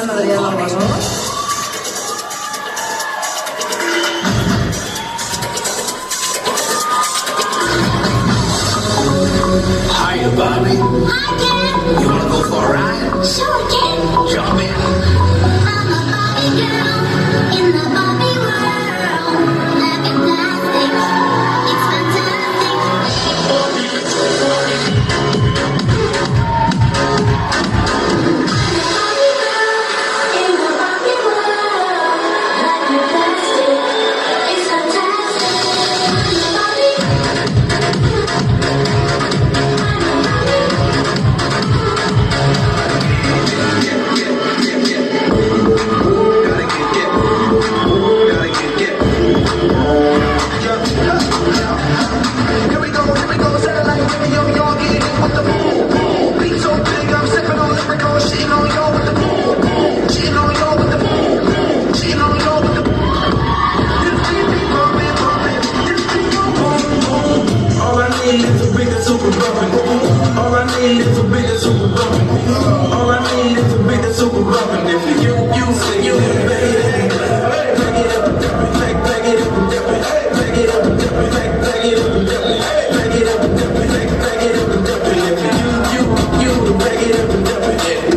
Adriana Alonso. Hiya, Bobby. Hi, Ken. You wanna go for a ride? Sure, Ken. Jump in. I'm a Barbie girl in the Barbie world. Life is plastic. It's fantastic. I'm a Barbie girl in the Barbie world. Life is plastic. It's fantastic. I'm a Barbie. All I need is a bigger super bumpin'. All I need is a bigger super bumpin'. All I need is a bigger super bumpin'. If you, back it up and dump it. Back it up and dump it. Back it up and dump it. Back it up and dump it. Back it up and dump it. Back it up and dump it. If you, back it up and dump it. Yeah.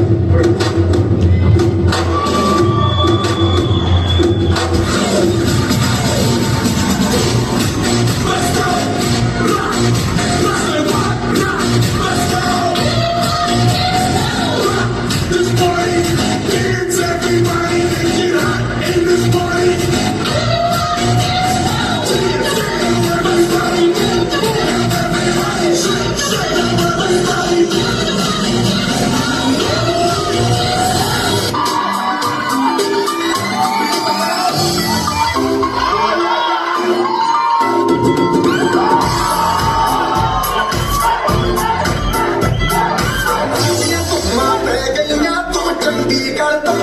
Mà về cái nhát tôi chẳng bị can tâm